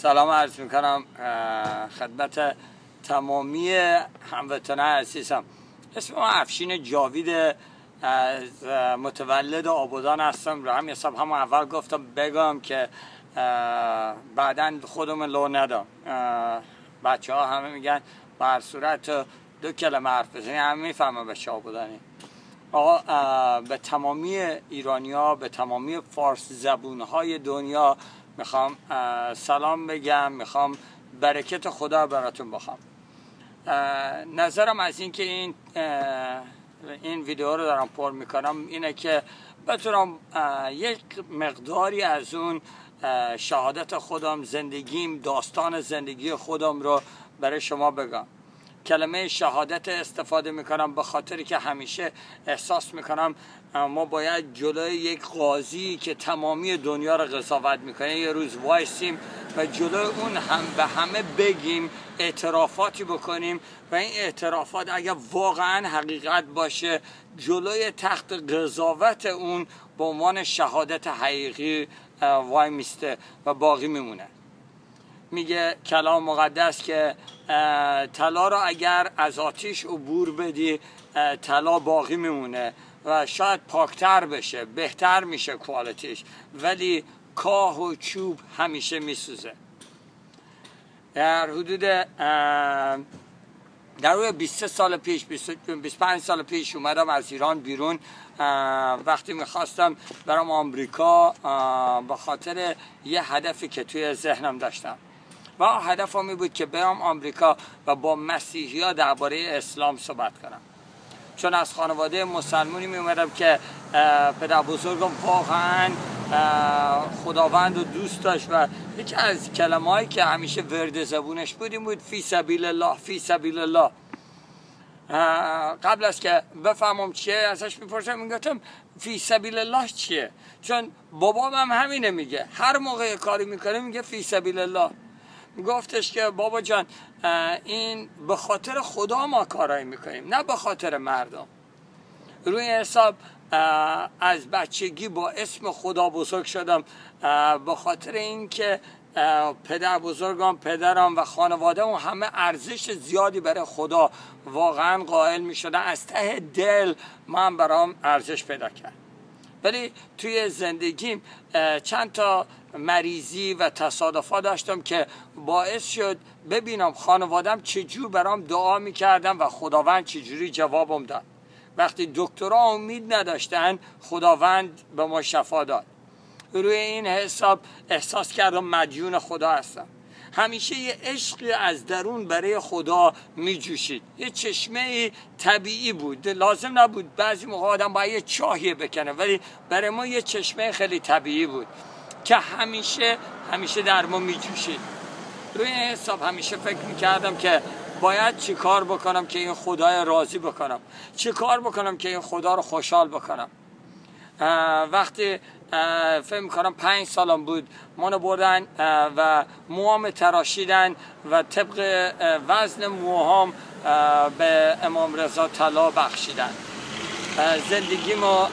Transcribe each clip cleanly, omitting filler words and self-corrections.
سلام عرض میکنم خدمت تمامی هموطنان عزیزم. اسم ما افشین جاوید از متولد آبادان هستم. رو همین حساب هم اول گفتم بگم که بعدا خودم لو ندم. بچه ها همه میگن بر صورت دو کلمه حرف بزنی همه میفهمه بچه آبادانی. آقا به تمامی ایرانیا، به تمامی فارس زبونهای دنیا میخوام سلام بگم، میخوام برکت خدا براتون بخوام. نظرم از این که این ویدیو رو دارم پر میکنم اینه که بتونم یک مقداری از اون شهادت خودم، زندگیم، داستان زندگی خودم رو برای شما بگم. کلمه شهادت استفاده میکنم به خاطری که همیشه احساس میکنم ما باید جلوی یک قاضی که تمامی دنیا رو قضاوت میکنه یه روز وایسیم و جلوی اون هم به همه بگیم، اعترافاتی بکنیم و این اعترافات اگر واقعا حقیقت باشه جلوی تخت قضاوت اون به عنوان شهادت حقیقی وای میسته و باقی میمونه. میگه کلام مقدس که طلا رو اگر از آتیش عبور بدی طلا باقی میمونه و شاید پاکتر بشه، بهتر میشه کوالیتیش، ولی کاه و چوب همیشه میسوزه. در حدود 23 سال پیش 25 سال پیش اومدم از ایران بیرون. وقتی میخواستم برم آمریکا به خاطر یه هدفی که توی ذهنم داشتم و هدفم بود که برم آمریکا و با مسیحی ها درباره اسلام صحبت کنم، چون از خانواده مسلمانی می اومدم که پدر بزرگم واقعا خداوند رو دوست داشت و یکی از کلمه هایی که همیشه ورد زبونش بود فی سبیل الله، فی سبیل الله. قبل از که بفهمم چیه ازش میپرسم، میگفتم فی سبیل الله چیه؟ چون بابام هم همینه میگه، هر موقع کاری میکنه میگه فی سبیل الله. گفتش که بابا جان این به خاطر خدا ما کارایی میکنیم، نه به خاطر مردم. روی حساب از بچگی با اسم خدا بزرگ شدم، به خاطر اینکه پدر بزرگم، پدرم و خانواده هم همه ارزش زیادی برای خدا واقعا قائل میشدن. از ته دل من برام ارزش پیدا کرد. ولی توی زندگیم چند تا مریضی و تصادفات داشتم که باعث شد ببینم خانوادم چجور برام دعا میکردن و خداوند چجوری جوابم داد. وقتی دکترها امید نداشتن خداوند به ما شفا داد. روی این حساب احساس کردم مدیون خدا هستم. همیشه یه عشقی از درون برای خدا می جوشید. یه چشمه طبیعی بود، لازم نبود بعضی موقع آدم باید یه چاهی بکنه، ولی برای ما یه چشمه خیلی طبیعی بود که همیشه در ما می جوشید. روی این حساب همیشه فکر می کردم که باید چی کار بکنم که این خدای راضی بکنم، چی کار بکنم که این خدا رو خوشحال بکنم. وقتی فکر میکنم 5 سالم بود منو بردن و موام تراشیدن و طبق وزن موهام به امام رضا طلا بخشیدن. زندگیمو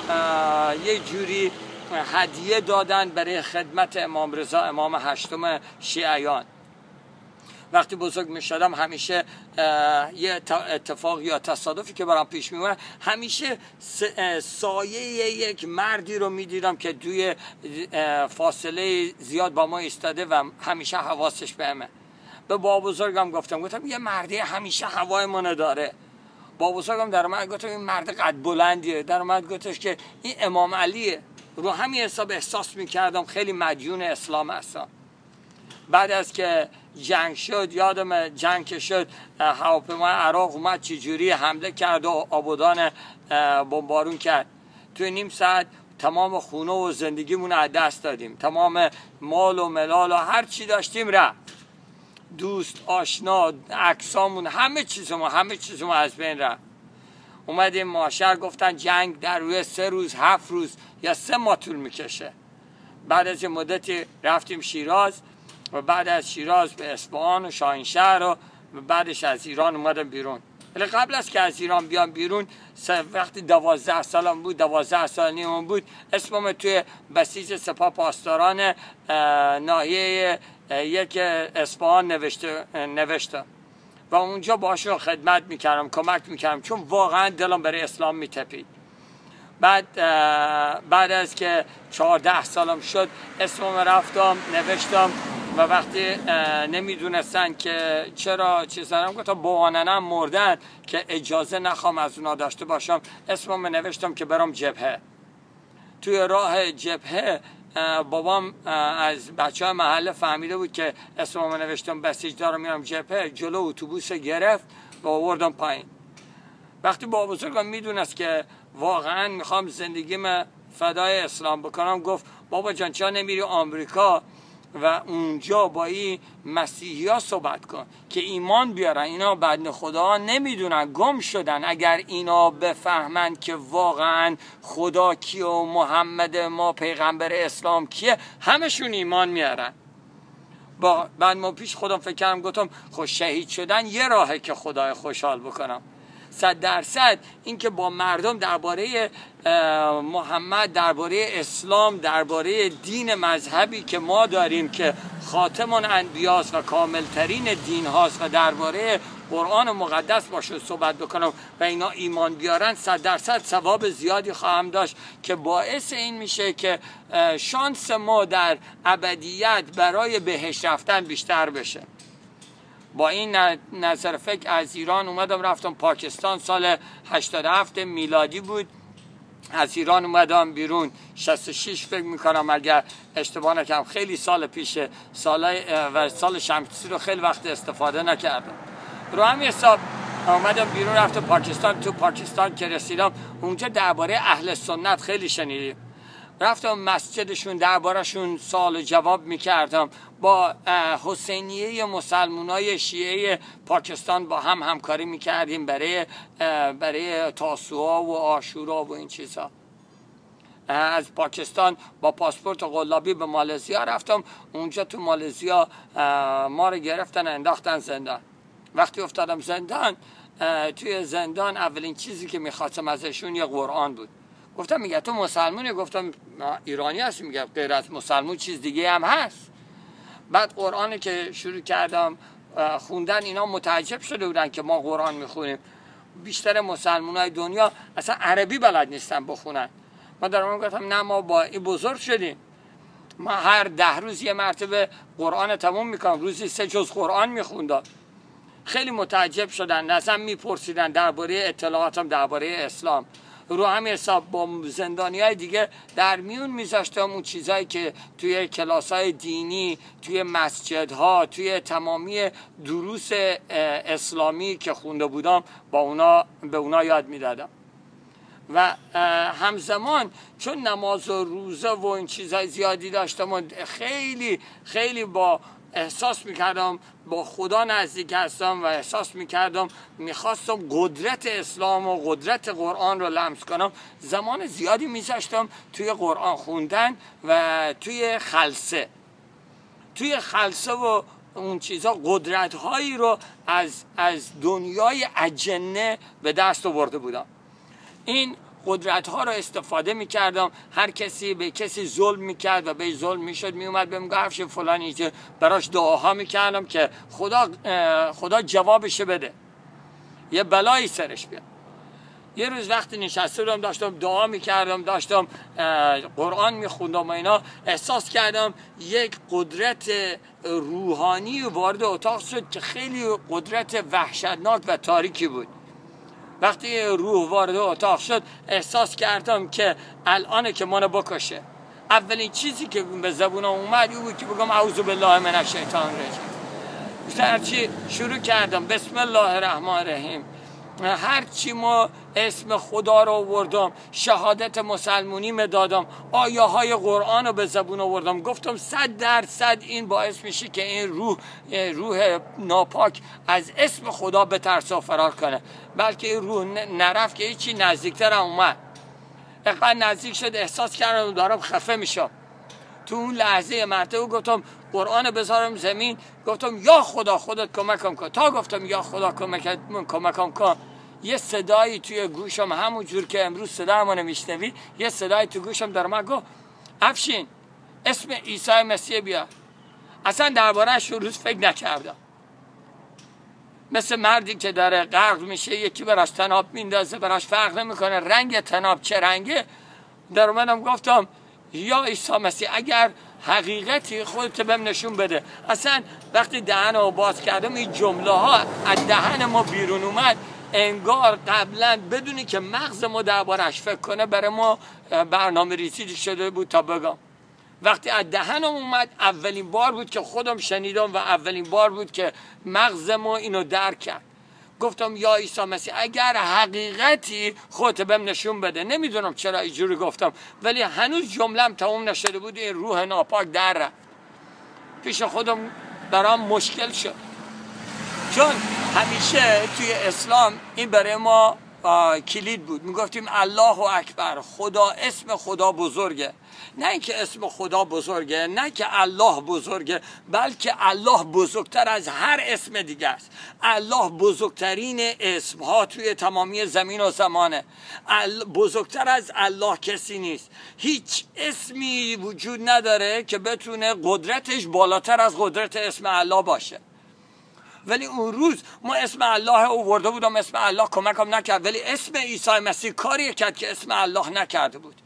یه جوری هدیه دادن برای خدمت امام رضا، امام 8 شیعیان. وقتی بزرگ می شدم همیشه یه اتفاق یا تصادفی که برام پیش می اومد، همیشه سایه یک مردی رو می دیدم که توی فاصله زیاد با ما ایستاده و همیشه حواسش بهمه. به بابا بزرگم گفتم یه مردی همیشه هوای منو داره. بابا بزرگم در اومد گفتم این مرد قد بلندیه، در اومد گفتش که این امام علیه. رو همین حساب احساس می کردم خیلی مدیون اسلام هستم. بعد از که جنگ شد، یادم جنگ که شد، هواپیمای عراق اومد چجوری حمله کرد و آبادان بمبارون کرد. توی نیم ساعت تمام خونه و زندگیمون از دست دادیم، تمام مال و ملال و هر چی داشتیم رفت. دوست، آشنا، عکسامون، همه چیزمون از بین رفت. اومدیم معاشر گفتن جنگ در روی 3 روز، 7 روز یا 3 ماه طول میکشه. بعد از مدتی رفتیم شیراز و بعد از شیراز به اصفهان و شاهینشهر و بعدش از ایران اومدم بیرون. ولی قبل از که از ایران بیام بیرون، وقتی 12 سالم بود، 12 سال نیمم بود، اسمم توی بسیج سپاه پاسداران ناحیه یک اصفهان نوشتم و اونجا باشون خدمت میکردم، کمک میکردم، چون واقعا دلم برای اسلام میتپید. بعد از که 14 سالم شد اسمم رفتم نوشتم و وقتی نمیدونستن که چرا چیزارم، گفتم بواننم مردن که اجازه نخوام از اونا داشته باشم، اسمم نوشتم که برام جبهه. توی راه جبهه بابام از بچه های محله فهمیده بود که اسمم نوشتم بسیجدار میرم جبهه، جلو اتوبوس گرفت و آوردم پایین. وقتی بابا بزرگم میدونست که واقعا میخوام زندگیم فدای اسلام بکنم، گفت بابا جان چرا نمیری آمریکا و اونجا با این مسیحی ها صحبت کن که ایمان بیارن، اینا بدن خدا نمیدونن، گم شدن. اگر اینا بفهمن که واقعا خدا کیه و محمد ما پیغمبر اسلام کیه، همشون ایمان میارن. بعد ما پیش خودم فکر کردم، گفتم خب شهید شدن یه راهه که خدای خوشحال بکنم. 100% این که با مردم درباره محمد، درباره اسلام، درباره دین مذهبی که ما داریم که خاتم الانبیاست و کاملترین دین هاست و درباره قرآن مقدس باشون صحبت بکنم و اینا ایمان بیارن، 100% ثواب زیادی خواهم داشت که باعث این میشه که شانس ما در ابدیت برای بهشت رفتن بیشتر بشه. با این نظر فکر از ایران اومدم رفتم پاکستان، سال 87 میلادی بود. از ایران اومدم بیرون 66 فکر میکنم اگر اشتباه نکنم، خیلی سال پیشه، سال شمسی رو خیلی وقت استفاده نکردم. رو همین حساب اومدم بیرون رفتم پاکستان. تو پاکستان که رسیدم اونجا درباره اهل سنت خیلی شنیدیم، رفتم مسجدشون دربارشون سوال و جواب میکردم. با حسینیه مسلمانای شیعه پاکستان با هم همکاری میکردیم برای تاسوعا و عاشورا و این چیزا. از پاکستان با پاسپورت قلابی به مالزیا رفتم. اونجا تو مالزیا ما رو گرفتن انداختن زندان. وقتی افتادم زندان، توی زندان اولین چیزی که میخواستم ازشون یه قرآن بود. گفتم میگه تو مسلمونی؟ گفتم ایرانی هستی. میگه غیر از مسلمون چیز دیگه هم هست. بعد قرآنی که شروع کردم خوندن، اینا متعجب شده بودن که ما قرآن میخونیم. بیشتر مسلمانای دنیا اصلا عربی بلد نیستن بخونن. ما در اون گفتم نه، ما با این بزرگ شدیم، ما هر 10 روز یه مرتبه قرآن تموم میکنم، روزی 3 جز قرآن میخوندم. خیلی متعجب شدن، ازم میپرسیدن درباره اطلاعاتم درباره اسلام. رو همین حساب با زندانیای دیگه در میون میذاشتم اون چیزایی که توی کلاسای دینی، توی مسجدها، توی تمامی دروس اسلامی که خونده بودم به اونا یاد میدادم. و همزمان چون نماز و روزه و این چیزای زیادی داشتم و خیلی خیلی با احساس میکردم با خدا نزدیک هستم و احساس میکردم میخواستم قدرت اسلام و قدرت قرآن رو لمس کنم، زمان زیادی میذاشتم توی قرآن خوندن و توی خلسه و اون چیزا قدرت هایی رو از دنیای اجنه به دست آورده بودم. این قدرت ها رو استفاده میکردم. هر کسی به کسی ظلم میکرد و به ظلم میشد، میومد بهم گفت فلانی، که براش دعاها میکردم که خدا جوابش بده، یه بلایی سرش بیاد. یه روز وقتی نشسته بودم داشتم دعا میکردم، داشتم قرآن میخوندم و اینا، احساس کردم یک قدرت روحانی وارد اتاق شد که خیلی قدرت وحشتناک و تاریکی بود. وقتی روح وارد اتاق شد احساس کردم که الانه که منو بکشه. اولین چیزی که به زبونم اومد این بود که بگم اعوذ بالله من الشیطان الرجیم. هرچی شروع کردم بسم الله الرحمن الرحیم، هرچی ما اسم خدا رو آوردم، شهادت مسلمونی دادم، آیه های قرآن رو به زبون آوردم، گفتم 100% این باعث میشه که این روح ناپاک از اسم خدا به ترس و فرار کنه. بلکه این روح نرفت که هیچی نزدیکتر هم اومد. اینقدر نزدیک شد احساس کردم دارم خفه میشم. تو اون لحظه مرتبه گفتم قرآن بذارم زمین، گفتم یا خدا خودت کمکم کن. تا گفتم یا خدا کمکم کن، یه صدایی توی گوشم، همون جور که امروز صدا منو میشنوی، یه صدایی تو گوشم در من گفت افشین اسم عیسی مسیح بیار. اصلا درباره‌اش روز فکر نکردم. مثل مردی که داره غرق میشه، یکی براش تناب میندازه، براش فرق نمیکنه رنگ تناب چه رنگه. در اومدم گفتم یا عیسی مسیح اگر حقیقتی خودت بهم نشون بده. اصلا وقتی دهنمو باز کردم این جمله ها از دهن ما بیرون اومد، انگار قبلا بدونی که مغز ما دربارش فکر کنه برای ما برنامه ریزی شده بود تا بگم. وقتی از دهنم اومد اولین بار بود که خودم شنیدم و اولین بار بود که مغز ما اینو درک کرد. گفتم یا عیسی مسیح اگر حقیقتی خودت بهم نشون بده. نمیدونم چرا اینجوری گفتم، ولی هنوز جمله‌ام تموم نشده بود این روح ناپاک در رفت. پیش خودم برام مشکل شد، چون همیشه توی اسلام این برای ما کلید بود. میگفتیم الله اکبر، خدا، اسم خدا بزرگه. نه اینکه اسم خدا بزرگه، نه که الله بزرگه، بلکه الله بزرگتر از هر اسم دیگه است. الله بزرگترین اسم ها توی تمامی زمین و زمانه. بزرگتر از الله کسی نیست. هیچ اسمی وجود نداره که بتونه قدرتش بالاتر از قدرت اسم الله باشه. ولی اون روز ما اسم الله آورده بودم، اسم الله کمکم نکرد، ولی اسم عیسی مسیح کاری کرد که اسم الله نکرده بود.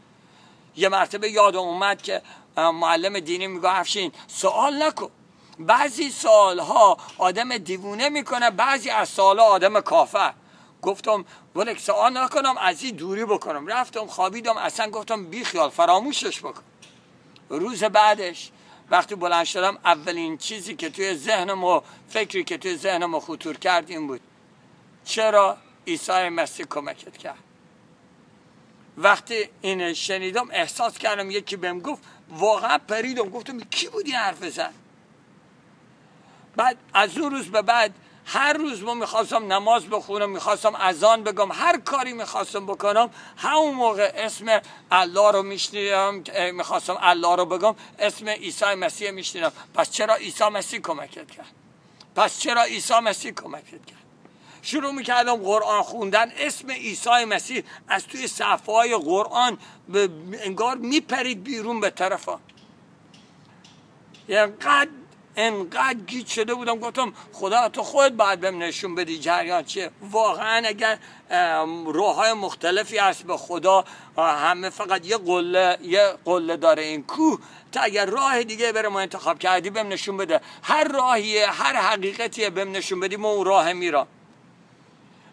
یه مرتبه یادم اومد که معلم دینی میگه افشین سوال نکن. بعضی سوالها آدم دیوونه میکنه، بعضی از سوالها آدم کافر. گفتم ولی سوال نکنم، از این دوری بکنم. رفتم خوابیدم، اصلا گفتم بی خیال فراموشش بکن. روز بعدش وقتی بلند شدم اولین چیزی که توی ذهنم و فکری که توی ذهنم خطور کرد این بود: چرا عیسی مسیح کمکت کرد؟ وقتی این شنیدم احساس کردم یکی بهم گفت، واقعا پریدم، گفتم کی بودی حرف زد؟ بعد از اون روز به بعد هر روز ما میخواستم نماز بخونم، میخواستم اذان بگم، هر کاری میخواستم بکنم، همون موقع اسم الله رو میشنیدم، میخواستم الله رو بگم، اسم عیسی مسیح میشنیدم. پس چرا عیسی مسیح کمکت کرد؟ پس چرا عیسی مسیح کمکت کرد؟ شروع میکردم قرآن خوندن، اسم عیسی مسیح از توی صفحه‌های قرآن انگار میپرید بیرون به طرفم. انقدر گیج شده بودم، گفتم خدا تو خودت باید بهم نشون بدی جریان چیه. واقعا اگر راه‌های مختلفی هست به خدا، همه فقط یه قله داره این کوه، تا اگر راه دیگه بره ما انتخاب کردی بهم نشون بده. هر راهیه، هر حقیقتیه بهم نشون بدی، ما اون راه میرم.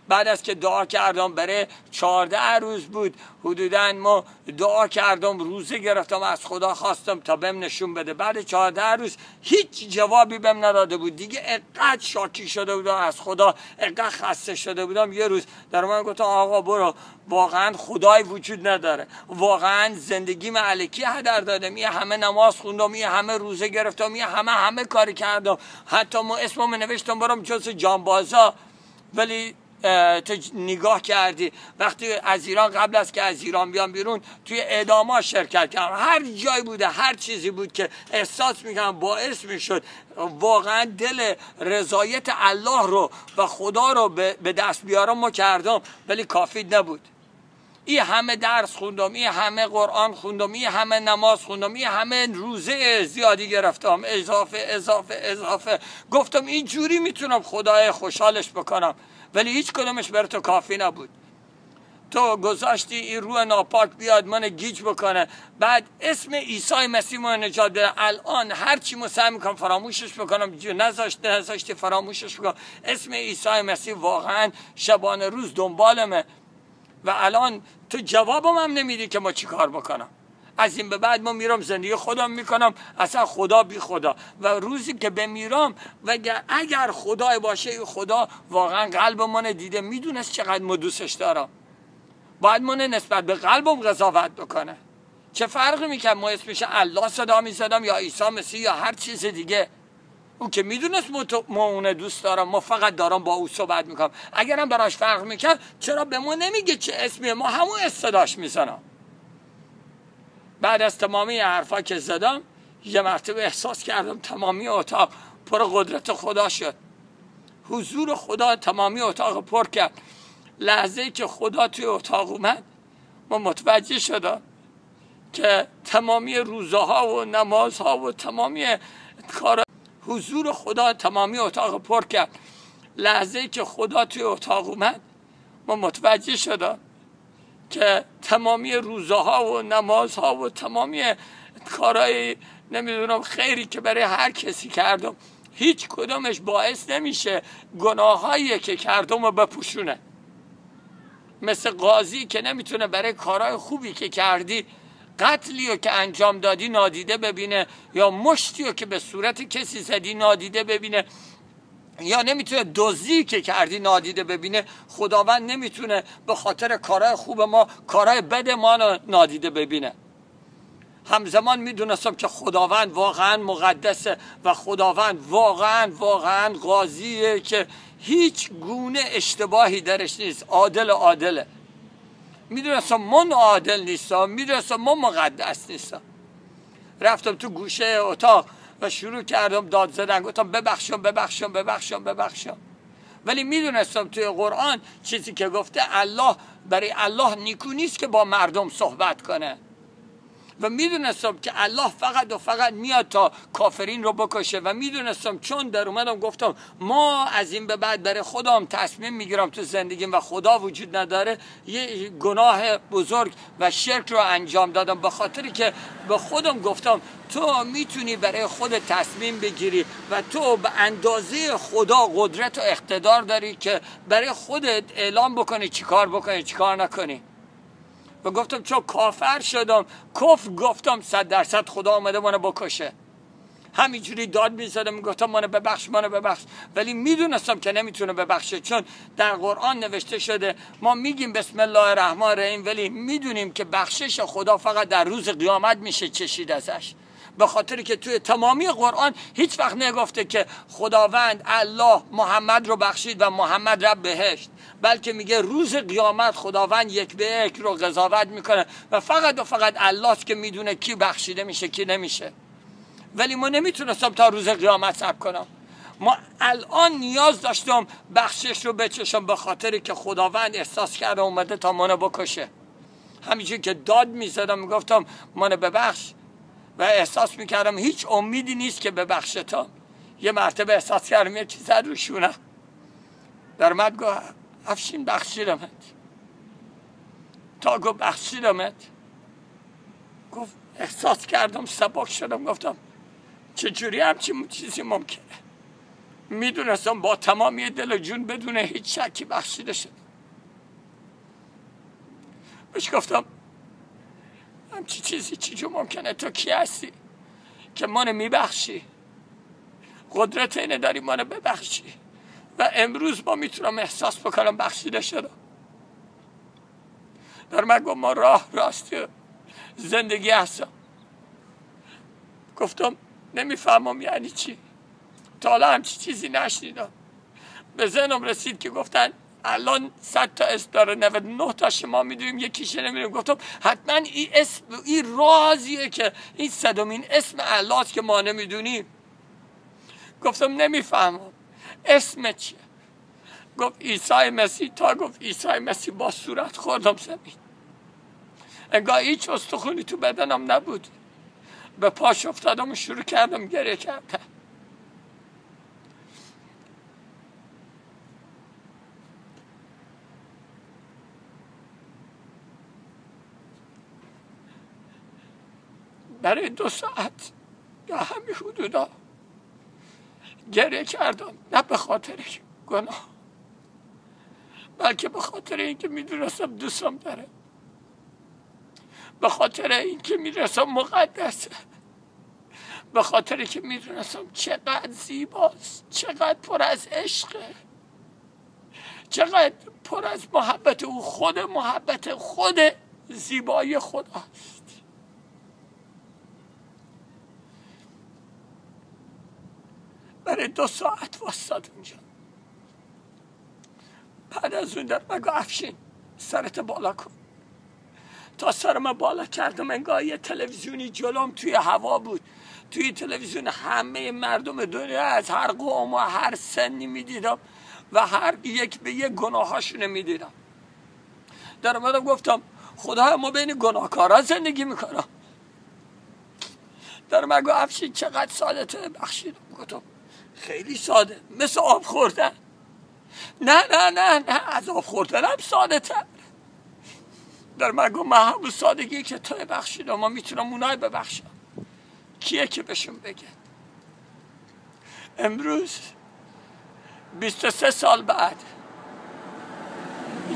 بعد از که دعا کردم برای 14 روز بود حدوداً، ما دعا کردم، روزه گرفتم، از خدا خواستم تا بهم نشون بده. بعد 14 روز هیچ جوابی بهم نداده بود. دیگه انقدر شاکی شده بودم از خدا، انقدر خسته شده بودم. یه روز در من گفتم آقا برو، واقعا خدای وجود نداره، واقعا زندگیم الکی هدر دادم، یه همه نماز خوندم، یه همه روزه گرفتم، یه همه کاری کردم، حتی ما اسمم نوشتم برام جز جانبازا. ولی تو نگاه کردی وقتی از ایران، قبل از که از ایران بیام بیرون، توی اعدام‌ها شرکت کردم. هر جای بوده، هر چیزی بود که احساس میکنم باعث میشد واقعا دل رضایت الله رو و خدا رو به دست بیارم ما کردم، ولی کافی نبود. این همه درس خوندم، این همه قرآن خوندم، این همه نماز خوندم، این همه روزه زیادی گرفتم، اضافه. گفتم این جوری میتونم خدای خوشحالش بکنم، ولی هیچ کدومش برای تو کافی نبود. تو گذاشتی این روح ناپاک بیاد من گیج بکنه، بعد اسم عیسی مسیح من نجات بده. الان هر چی ما سعی میکنم فراموشش بکنم، نذاشتی فراموشش بکنم. اسم عیسی مسیح واقعا شبانه روز دنبالمه و الان تو جوابم هم نمیدی که ما چی کار بکنم. از این به بعد ما میرم زندگی خودم میکنم، اصلا خدا بی خدا. و روزی که بمیرم و اگر خدای باشه، خدا واقعا قلب من دیده، میدونست چقدر ما دوستش دارم، باید من نسبت به قلبم قضاوت بکنه. چه فرقی میکنه ما اسمش الله صدا میزدم یا عیسی مسیح یا هر چیز دیگه؟ اون که میدونست ما اون دوست دارم، ما فقط دارم با او صحبت میکنم. اگرم براش فرق میکرد چرا به ما نمیگه چه اسمیه؟ ما همون استداش میزنم. بعد از تمامی حرفا که زدم، یه مرتبه احساس کردم تمامی اتاق پر قدرت خدا شد. حضور خدا تمامی اتاق پر کرد. لحظه که خدا توی اتاق اومد، ما متوجه شدم که تمامی روزها و نمازها و تمامی کار حضور خدا تمامی اتاق پر کرد. لحظه که خدا توی اتاق اومد ما متوجه شدم که تمامی روزها و نمازها و تمامی کارهای نمیدونم خیری که برای هر کسی کردم هیچ کدومش باعث نمیشه گناهایی که کردم رو بپوشونه. مثل قاضی که نمیتونه برای کارهای خوبی که کردی قتلی رو که انجام دادی نادیده ببینه، یا مشتی رو که به صورت کسی زدی نادیده ببینه، یا نمیتونه دزدی که کردی نادیده ببینه. خداوند نمیتونه به خاطر کارهای خوب ما کارهای بد ما نادیده ببینه. همزمان میدونستم که خداوند واقعا مقدسه و خداوند واقعا قاضیه که هیچ گونه اشتباهی درش نیست، عادله. میدونستم من عادل نیستم، میدونستم من مقدس نیستم. رفتم تو گوشه اتاق و شروع کردم داد زدن، گفتم ببخشم. ولی میدونستم توی قرآن چیزی که گفته الله برای الله نیکو نیست که با مردم صحبت کنه، و میدونستم که الله فقط میاد تا کافرین رو بکشه. و میدونستم چون در اومدم گفتم ما از این به بعد برای خودم تصمیم میگیرم تو زندگیم و خدا وجود نداره، یه گناه بزرگ و شرک رو انجام دادم، به خاطری که به خودم گفتم تو میتونی برای خود تصمیم بگیری و تو به اندازه خدا قدرت و اقتدار داری که برای خودت اعلام بکنی چیکار بکنی چیکار نکنی. و گفتم چون کافر شدم کفر گفتم 100% خدا آمده منو بکشه. همینجوری داد میزدم میگفتم منو ببخش. ولی میدونستم که نمیتونه ببخشه، چون در قرآن نوشته شده ما میگیم بسم الله الرحمن الرحیم ولی میدونیم که بخشش خدا فقط در روز قیامت میشه چشید ازش. به خاطری که توی تمامی قرآن هیچ وقت نگفته که خداوند الله محمد رو بخشید و محمد رفت بهشت، بلکه میگه روز قیامت خداوند یک به یک رو قضاوت میکنه و فقط الله که میدونه کی بخشیده میشه کی نمیشه. ولی ما نمیتونستم تا روز قیامت صبر کنم. ما الان نیاز داشتم بخشش رو بچشم، به خاطری که خداوند احساس کرده اومده تا منو بکشه. همینجوری که داد میزدم میگفتم منو ببخش و احساس میکردم هیچ امیدی نیست که ببخشتم. یه مرتبه احساس کردم یه چیز زد رو شونه، در اومد گفت افشین بخشیدمت. تا گفت بخشیدمت گفت احساس کردم سبک شدم، گفتم چجوری همچین چیزی ممکنه؟ میدونستم با تمامی دل و جون بدون هیچ شکی بخشیده شد. بهش گفتم همچین چیزی چجور ممکنه؟ تو کی هستی که منو میبخشی؟ قدرت اینه داری منو ببخشی و امروز ما میتونم احساس بکنم بخشیده شدم. در من گفت ما راه راستی زندگی هستم. گفتم نمیفهمم یعنی چی، تا حالا همچی چیزی نشنیدم. به ذهنم رسید که گفتن الان 100 تا اسم داره، 99 تاش ما میدونیم یکیش نمیدونیم. گفتم حتما این اسم این رازیه که این 100مین اسم الله است که ما نمیدونیم. گفتم نمیفهمم اسم چیه؟ گفت عیسی مسیح. تا گفت عیسی مسیح با صورت خوردم زمین، انگار هیچ استخونی تو بدنم نبود. به پاش افتادم و شروع کردم گریه کردم. برای 2 ساعت یا همین حدودا گریه کردم، نه به خاطر گناه بلکه به خاطر اینکه میدونستم دوستم داره، به خاطر اینکه میدونستم مقدسه، به خاطر اینکه میدونستم چقدر زیباست، چقدر پر از عشقه، چقدر پر از محبت او. خود زیبایی خداست. برای 2 ساعت واسطاد اونجا. بعد از اون در مگو افشین سرت بالا کن. تا سرم بالا کردم انگار یه تلویزیونی جلوم توی هوا بود. توی تلویزیون همه مردم دنیا از هر قوم و هر سنی میدیدم و هر یک به یک گناهاشون میدیدم. در اومدم گفتم خدا ما بین گناهکارا زندگی میکنم. در مگو افشین چقدر سالته؟ بخشیدم. گفتم خیلی ساده، مثل آب خوردن. نه نه نه نه، از آب خوردن هم ساده تر. در من گفت من همون سادگی که توی بخشیدم ما میتونم اونای ببخشم. کیه که بهشون بگه؟ امروز 23 سال بعد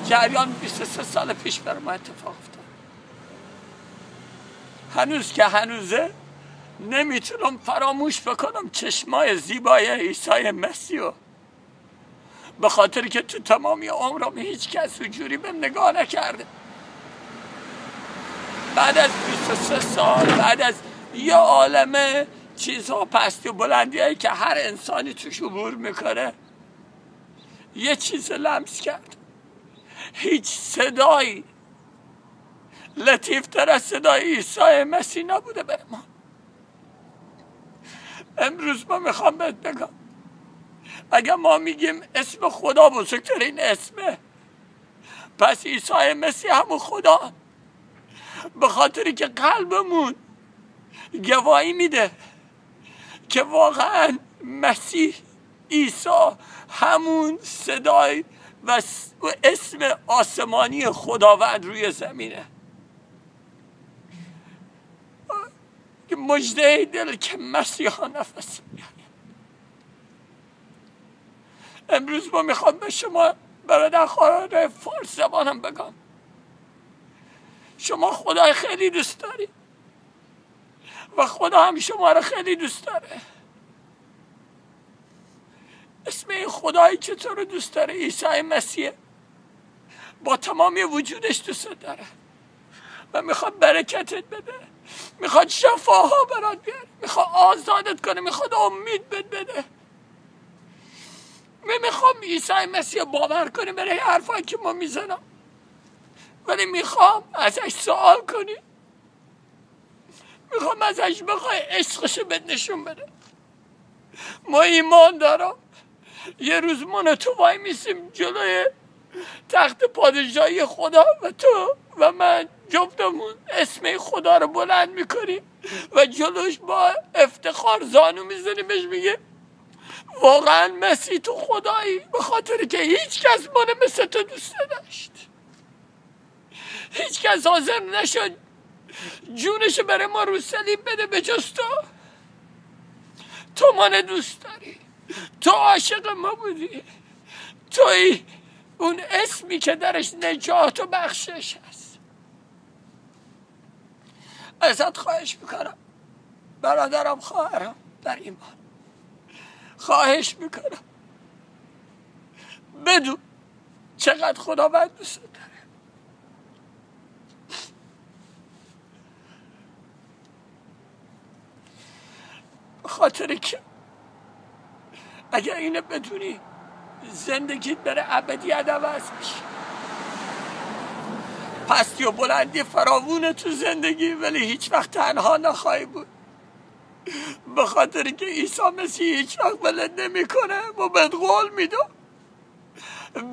جریان 23 سال پیش بر ما اتفاق افتاد. هنوز که هنوزه نمیتونم فراموش بکنم چشمای زیبای عیسی مسیح، به خاطر که تو تمامی عمرم هیچ کس جوری بهم نگاه نکرده. بعد از 23 سال، بعد از یه عالمه چیزها پستی و بلندی هایی که هر انسانی توش عبور میکنه، یه چیز لمس کرد. هیچ صدایی لطیفتر از صدای عیسی مسیح نبوده برای ما. امروز ما میخوام بهت بگم اگر ما میگیم اسم خدا بزرگترین اسمه، پس عیسی مسیح همون خدا، به خاطری که قلبمون گواهی میده که واقعا مسیح عیسی همون صدای و اسم آسمانی خداوند روی زمینه. مژده دل که مسیحا نفس میاره. امروز ما میخوام به شما برادر خواهر فارس زبانم بگم، شما خدای خیلی دوست داری و خدا هم شما رو خیلی دوست داره. اسم این خدایی که تو رو دوست داره عیسی مسیح، با تمامی وجودش دوست داره و میخواد برکتت بده، میخواد شفاها برات بیاره، میخواد آزادت کنه، میخواد امید بده. میخوام عیسی مسیح باور کنی برای حرفایی که ما میزنم، ولی میخوام ازش سوال کنی، میخوام ازش بخوای عشقشو بهت نشون بده. ما ایمان دارم یه روز من تو وای میسیم جلوی تخت پادشاهی خدا و تو و من جفتمون اسم خدا رو بلند میکنیم و جلوش با افتخار زانو میزنیم، بهش میگه واقعا مسیح تو خدایی، به خاطر که هیچ کس منو مثل تو دوست نداشت. هیچ کس حاضر نشد جونش برای ما رو صلیب بده به جز تو. تو منو دوست داری، تو عاشق ما بودی، توی اون اسمی که درش نجات و بخشش هست. ازت خواهش میکنم برادرم خواهرم در ایمان، خواهش میکنم بدون چقدر خداوند دوست داره. خاطر که اگر اینو بدونی زندگیت برای ابدیت عوض میشه. پستی و بلندی فراوونه تو زندگی، ولی هیچ وقت تنها نخواهی بود، به خاطر که عیسی مسیح هیچ وقت ولت نمیکنه و بهت قول میدم.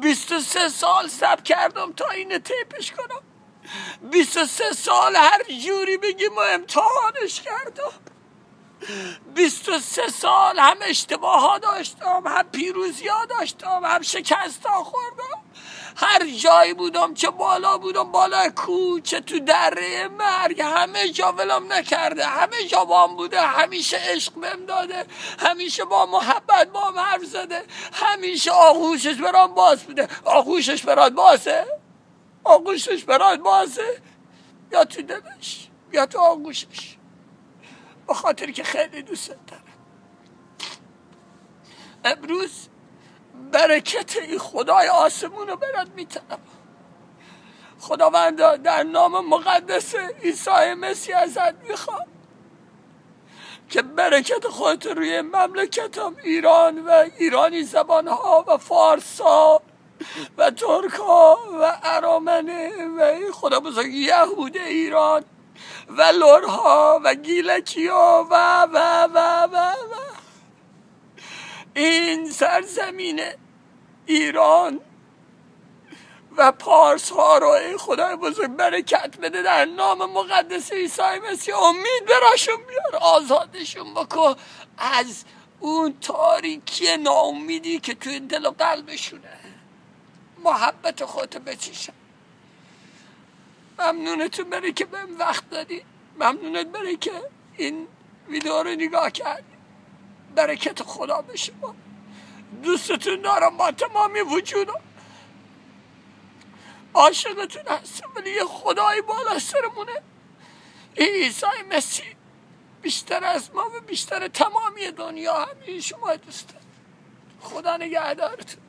23 سال صبر کردم تا اینو طیپش کنم. 23 سال هر جوری بگی ما امتحانش کردم. 23 سال هم اشتباه ها داشتم، هم پیروزی ها داشتم، هم شکست ها خوردم. هر جایی بودم، چه بالا بودم بالای کوه، چه تو دره مرگ، همه جا ولم نکرده، همه جا بام بوده، همیشه عشق بهم داده، همیشه با محبت با هم حرف زده، همیشه آغوشش برام باز بوده. آغوشش برات بازه؟ آغوشش برات بازه؟ یا تو دلش یا تو آغوشش، به خاطر که خیلی دوست داره. امروز برکت این خدای آسمون رو برات میتنم. خداوند در نام مقدس عیسی مسیح ازت میخوام که برکت خودت روی مملکتم ایران و ایرانی زبانها و فارسا و ترکا و ارامنه و خدا بزرگ یهود ایران و لورها و گیلکیا و این سرزمین ایران و پارس ها رو ای خدای بزرگ برکت بده در نام مقدس عیسی مسیح. امید براشون بیار، آزادشون بکن از اون تاریکی ناامیدی که توی دل و قلبشونه محبت خودت بچشن. ممنونتون برای که بهم وقت دادی، ممنونت برای که این ویدیو رو نگاه کردی. برکت خدا به شما. دوستتون دارم با تمامی وجودم، عاشقتون هستم، ولی یه خدای بالا سرمونه، عیسی مسیح بیشتر از ما و بیشتر تمامی دنیا همین شما دوست دارم. خدا نگهدارتون.